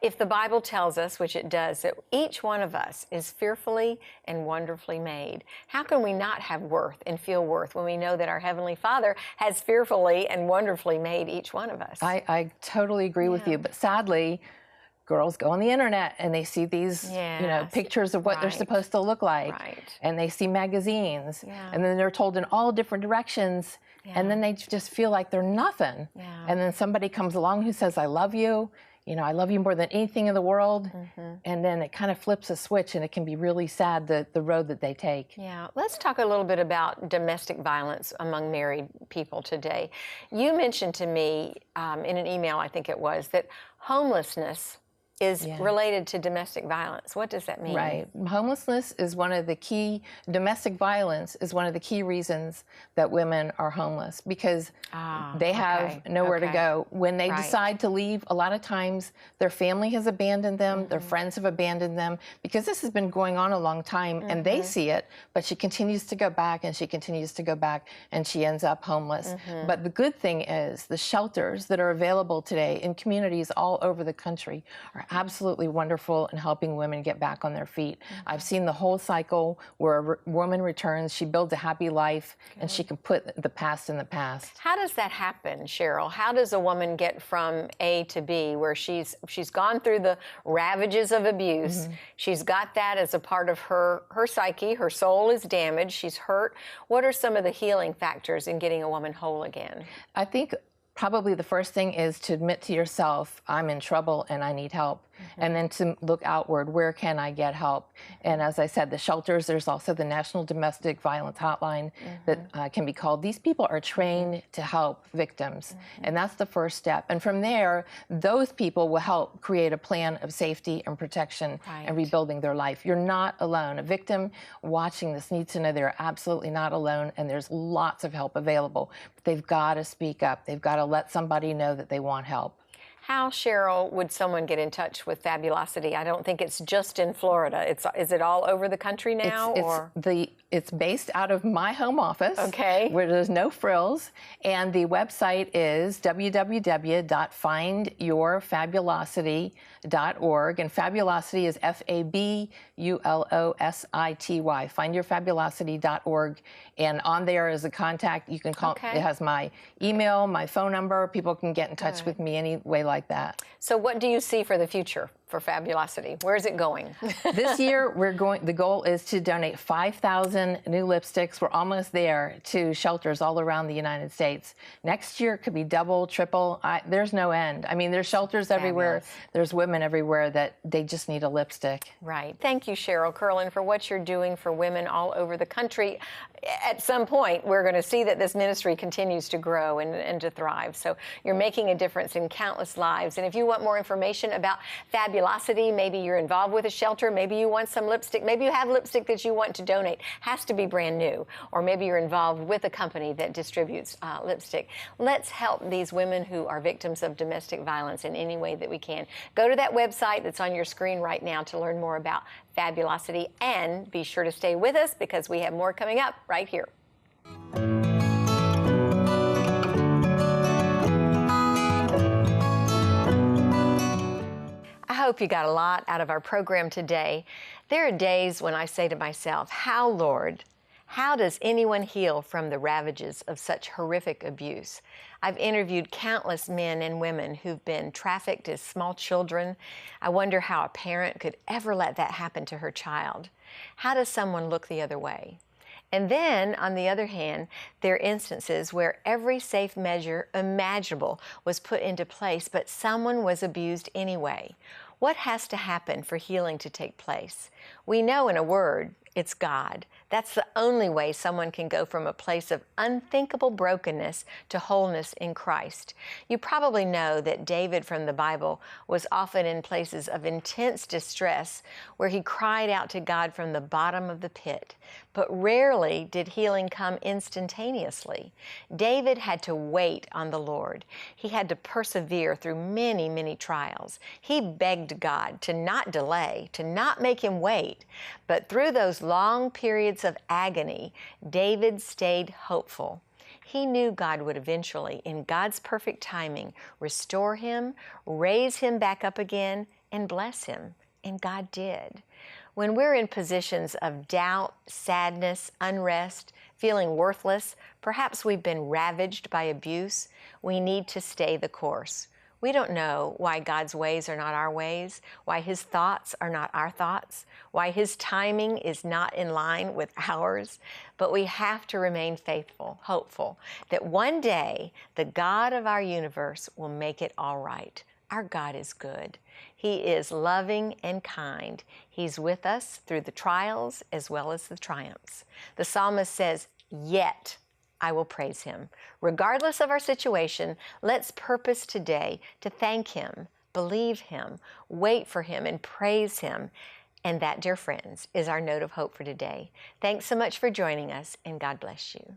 if the Bible tells us, which it does, that each one of us is fearfully and wonderfully made, how can we not have worth and feel worth when we know that our Heavenly Father has fearfully and wonderfully made each one of us? I totally agree with you, but sadly, girls go on the internet and they see these, you know, pictures of what they're supposed to look like, and they see magazines, and then they're told in all different directions, and then they just feel like they're nothing. And then somebody comes along who says, I love you. You know, I love you more than anything in the world. And then it kind of flips a switch, and it can be really sad, the road that they take. Yeah. Let's talk a little bit about domestic violence among married people today. You mentioned to me in an email, I think it was, that homelessness is related to domestic violence. What does that mean? Right. Homelessness is one of the key, domestic violence is one of the key reasons that women are homeless, because they have nowhere to go. When they decide to leave, a lot of times their family has abandoned them, their friends have abandoned them, because this has been going on a long time, and they see it, but she continues to go back, and she continues to go back, and she ends up homeless. But the good thing is the shelters that are available today in communities all over the country are absolutely wonderful in helping women get back on their feet. I've seen the whole cycle where a woman returns, she builds a happy life, and she can put the past in the past. How does that happen, Cheryl? How does a woman get from A to B, where she's gone through the ravages of abuse, she's got that as a part of her psyche, her soul is damaged, she's hurt. What are some of the healing factors in getting a woman whole again? I think probably the first thing is to admit to yourself, I'm in trouble and I need help. And then to look outward, where can I get help? And as I said, the shelters, there's also the National Domestic Violence Hotline that can be called. These people are trained to help victims. And that's the first step. And from there, those people will help create a plan of safety and protection and rebuilding their life. You're not alone. A victim watching this needs to know they're absolutely not alone, and there's lots of help available. But they've got to speak up. They've got to let somebody know that they want help. How, Cheryl, would someone get in touch with Fabulosity? I don't think it's just in Florida. Is it all over the country now? It's based out of my home office, where there's no frills, and the website is www.findyourfabulosity.org, and Fabulosity is Fabulosity, findyourfabulosity.org, and on there is a contact. You can call. It has my email, my phone number. People can get in touch with me any way like that. So what do you see for the future for Fabulosity? Where is it going? This year, the goal is to donate 5,000 new lipsticks. We're almost there to shelters all around the United States. Next year could be double, triple. There's no end. I mean, there's shelters everywhere. There's women everywhere that they just need a lipstick. Right. Thank you, Cheryl Curlin, for what you're doing for women all over the country. At some point, we're going to see that this ministry continues to grow and to thrive. So you're making a difference in countless lives. And if you want more information about Fabulosity, maybe you're involved with a shelter, maybe you want some lipstick, maybe you have lipstick that you want to donate, has to be brand new, or maybe you're involved with a company that distributes lipstick. Let's help these women who are victims of domestic violence in any way that we can. Go to that website that's on your screen right now to learn more about Fabulosity, and be sure to stay with us because we have more coming up right here. I hope you got a lot out of our program today. There are days when I say to myself, how, Lord, how does anyone heal from the ravages of such horrific abuse? I've interviewed countless men and women who've been trafficked as small children. I wonder how a parent could ever let that happen to her child. How does someone look the other way? And then, on the other hand, there are instances where every safe measure imaginable was put into place, but someone was abused anyway. What has to happen for healing to take place? We know in a word, it's God. That's the only way someone can go from a place of unthinkable brokenness to wholeness in Christ. You probably know that David from the Bible was often in places of intense distress where he cried out to God from the bottom of the pit. But rarely did healing come instantaneously. David had to wait on the Lord. He had to persevere through many, many trials. He begged God to not delay, to not make him wait. But through those long periods of agony, David stayed hopeful. He knew God would eventually, in God's perfect timing, restore him, raise him back up again, and bless him. And God did. When we're in positions of doubt, sadness, unrest, feeling worthless, perhaps we've been ravaged by abuse, we need to stay the course. We don't know why God's ways are not our ways, why his thoughts are not our thoughts, why his timing is not in line with ours, but we have to remain faithful, hopeful, that one day the God of our universe will make it all right. Our God is good. He is loving and kind. He's with us through the trials as well as the triumphs. The psalmist says, "Yet I will praise him." Regardless of our situation, let's purpose today to thank him, believe him, wait for him, and praise him. And that, dear friends, is our note of hope for today. Thanks so much for joining us, and God bless you.